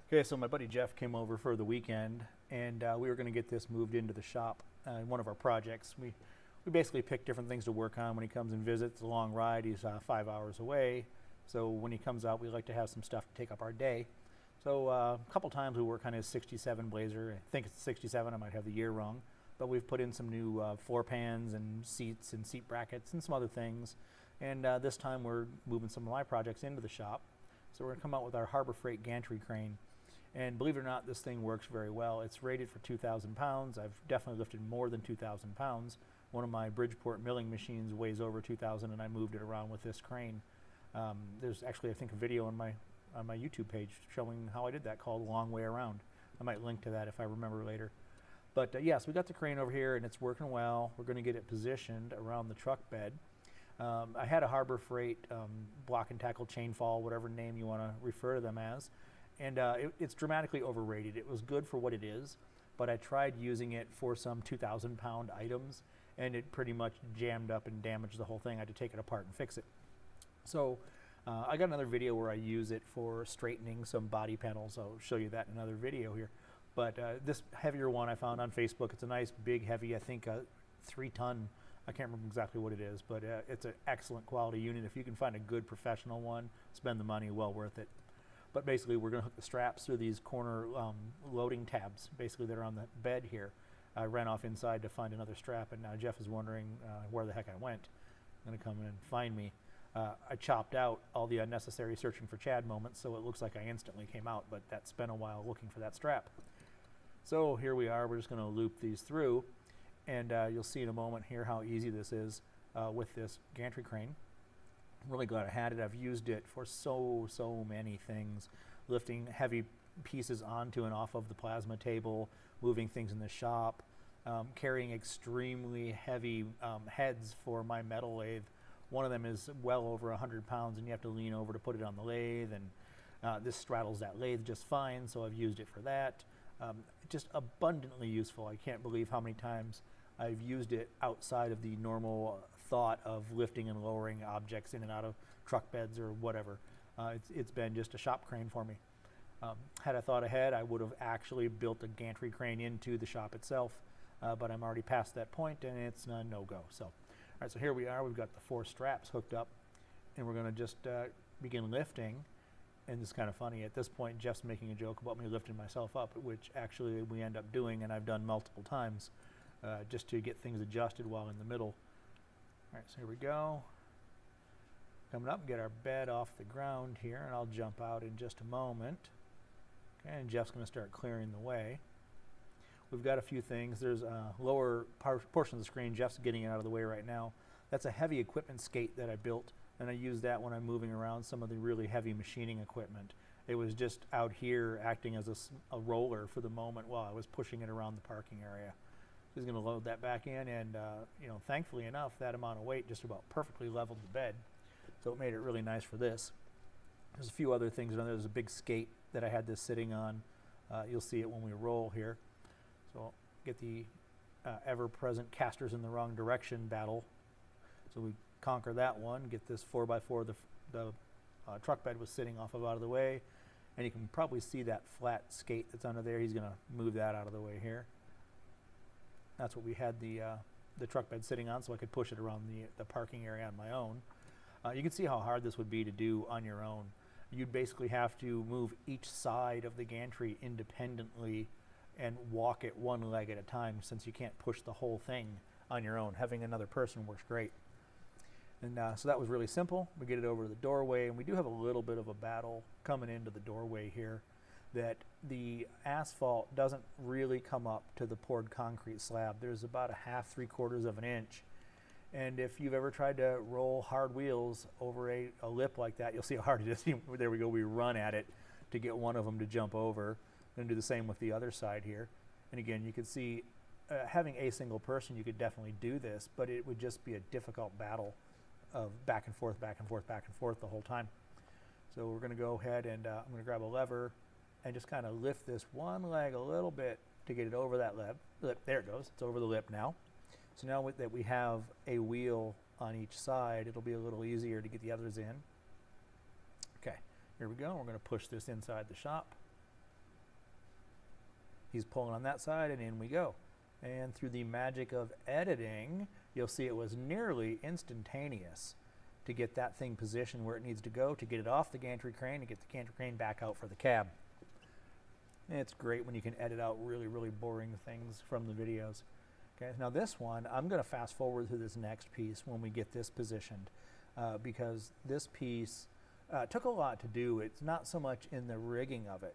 Okay, so my buddy Jeff came over for the weekend, and we were going to get this moved into the shop. One of our projects. We basically pick different things to work on when he comes and visits. It's a long ride. He's 5 hours away, so when he comes out, we like to have some stuff to take up our day. So a couple times we work on his '67 Blazer. I think it's '67. I might have the year wrong, but we've put in some new floor pans and seats and seat brackets and some other things. And this time we're moving some of my projects into the shop. So we're going to come out with our Harbor Freight gantry crane. And believe it or not, this thing works very well. It's rated for 2,000 pounds. I've definitely lifted more than 2,000 pounds. One of my Bridgeport milling machines weighs over 2,000, and I moved it around with this crane. There's actually, I think, a video on my YouTube page showing how I did that called Long Way Around. I might link to that if I remember later. But yes, we got the crane over here, and it's working well. We're going to get it positioned around the truck bed. I had a Harbor Freight block and tackle chain fall, whatever name you want to refer to them as. And it's dramatically overrated. It was good for what it is, but I tried using it for some 2,000 pound items, and it pretty much jammed up and damaged the whole thing. I had to take it apart and fix it. So I got another video where I use it for straightening some body panels. I'll show you that in another video here. But this heavier one I found on Facebook. It's a nice big heavy, I think 3-ton. I can't remember exactly what it is, but it's an excellent quality unit. If you can find a good professional one, spend the money, well worth it. But basically, we're going to hook the straps through these corner loading tabs, basically that are on the bed here. I ran off inside to find another strap, and now Jeff is wondering where the heck I went. I'm going to come in and find me. I chopped out all the unnecessary searching for Chad moments, so it looks like I instantly came out, but that's been a while looking for that strap. So here we are. We're just going to loop these through, and you'll see in a moment here how easy this is with this gantry crane. I'm really glad I had it. I've used it for so many things, lifting heavy pieces onto and off of the plasma table, moving things in the shop, carrying extremely heavy heads for my metal lathe. One of them is well over 100 pounds, and you have to lean over to put it on the lathe, and this straddles that lathe just fine, so I've used it for that. Just abundantly useful. I can't believe how many times I've used it outside of the normal thought of lifting and lowering objects in and out of truck beds or whatever. It's been just a shop crane for me. Had I thought ahead, I would have actually built a gantry crane into the shop itself, but I'm already past that point, and it's a no-go. So, all right, so here we are. We've got the 4 straps hooked up, and we're going to just begin lifting. And it's kind of funny. At this point, Jeff's making a joke about me lifting myself up, which actually we end up doing, and I've done multiple times. Just to get things adjusted while in the middle. All right, so here we go. Coming up, get our bed off the ground here, and I'll jump out in just a moment. Okay, and Jeff's going to start clearing the way. We've got a few things. There's a lower portion of the screen. Jeff's getting it out of the way right now. That's a heavy equipment skate that I built, and I use that when I'm moving around some of the really heavy machining equipment. It was just out here acting as a roller for the moment while I was pushing it around the parking area. He's going to load that back in, and thankfully enough, that amount of weight just about perfectly leveled the bed, so it made it really nice for this. There's a few other things. There's a big skate that I had this sitting on. You'll see it when we roll here. So I'll get the ever-present casters in the wrong direction battle. So we conquer that one, get this 4x4 the truck bed was sitting off of out of the way, and you can probably see that flat skate that's under there. He's going to move that out of the way here. That's what we had the truck bed sitting on, so I could push it around the parking area on my own. You can see how hard this would be to do on your own. You'd basically have to move each side of the gantry independently and walk it one leg at a time, since you can't push the whole thing on your own. Having another person works great. And so that was really simple. We get it over to the doorway, and we do have a little bit of a battle coming into the doorway here, that the asphalt doesn't really come up to the poured concrete slab. There's about a 1/2, 3/4 of an inch. And if you've ever tried to roll hard wheels over a lip like that, you'll see how hard it is. There we go. We run at it to get one of them to jump over. Going to do the same with the other side here. And again, you can see having a single person, you could definitely do this, but it would just be a difficult battle of back and forth, back and forth, back and forth the whole time. So we're going to go ahead and I'm going to grab a lever and just kind of lift this one leg a little bit to get it over that lip. There it goes. It's over the lip now. So now that we have a wheel on each side, it'll be a little easier to get the others in. Okay, here we go. We're going to push this inside the shop. He's pulling on that side, and in we go. And through the magic of editing, you'll see it was nearly instantaneous to get that thing positioned where it needs to go, to get it off the gantry crane, to get the gantry crane back out for the cab. And it's great when you can edit out really, really boring things from the videos. Okay, now this one, I'm going to fast forward through this next piece when we get this positioned, because this piece took a lot to do. It's not so much in the rigging of it.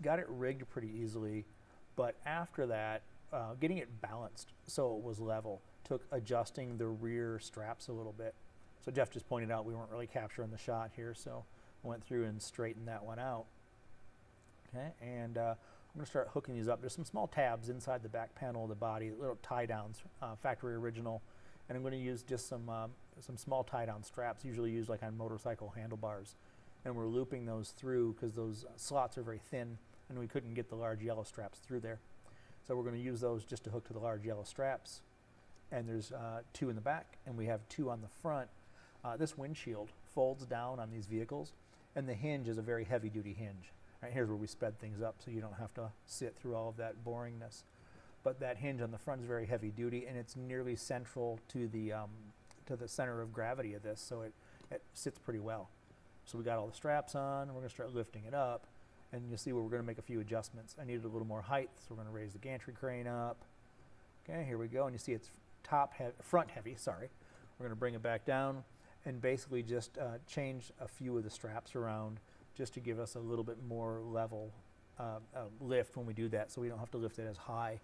Got it rigged pretty easily, but after that, getting it balanced so it was level took adjusting the rear straps a little bit. So Jeff just pointed out we weren't really capturing the shot here, so I went through and straightened that one out. Okay, and I'm going to start hooking these up. There's some small tabs inside the back panel of the body, little tie downs, factory original, and I'm going to use just some small tie down straps, usually used like on motorcycle handlebars. And we're looping those through because those slots are very thin and we couldn't get the large yellow straps through there. So we're going to use those just to hook to the large yellow straps. And there's 2 in the back and we have 2 on the front. This windshield folds down on these vehicles and the hinge is a very heavy duty hinge. Right, here's where we sped things up so you don't have to sit through all of that boringness. But that hinge on the front is very heavy duty and it's nearly central to the center of gravity of this, so it sits pretty well. So we got all the straps on, and we're going to start lifting it up, and you'll see where we're going to make a few adjustments. I needed a little more height, so we're going to raise the gantry crane up. Okay, here we go, and you see it's front heavy, sorry. We're going to bring it back down and basically just change a few of the straps around just to give us a little bit more level lift when we do that, so we don't have to lift it as high.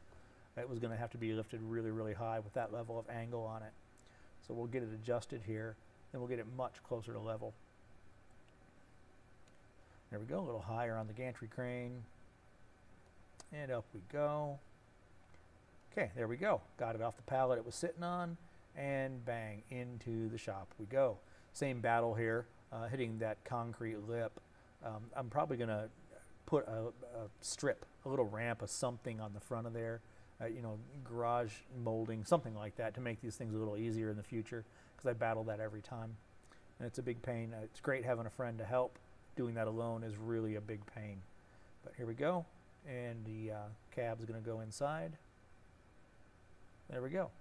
It was going to have to be lifted really, really high with that level of angle on it. So we'll get it adjusted here, and we'll get it much closer to level. There we go, a little higher on the gantry crane. And up we go. Okay, there we go. Got it off the pallet it was sitting on, and bang, into the shop we go. Same battle here, hitting that concrete lip. I'm probably going to put a strip, a little ramp of something on the front of there. You know, garage molding, something like that, to make these things a little easier in the future, because I battle that every time. And it's a big pain. It's great having a friend to help. Doing that alone is really a big pain. But here we go, and the cab's going to go inside. There we go.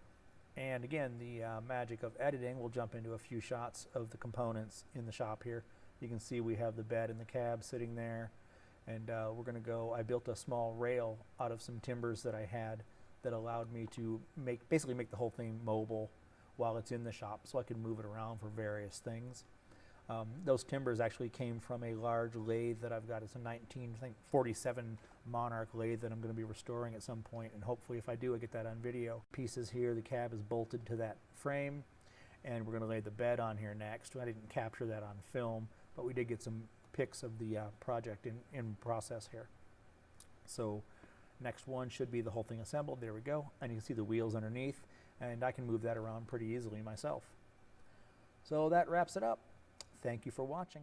And again, the magic of editing, we'll jump into a few shots of the components in the shop here. You can see we have the bed and the cab sitting there. And we're going to go, I built a small rail out of some timbers that I had that allowed me to basically make the whole thing mobile while it's in the shop, so I can move it around for various things. Those timbers actually came from a large lathe that I've got. It's a 1947 Monarch lathe that I'm going to be restoring at some point, and hopefully if I do, I get that on video. Pieces here, the cab is bolted to that frame, and we're going to lay the bed on here next. I didn't capture that on film, but we did get some pics of the project in process here. So next one should be the whole thing assembled. There we go, and you can see the wheels underneath, and I can move that around pretty easily myself. So that wraps it up. Thank you for watching.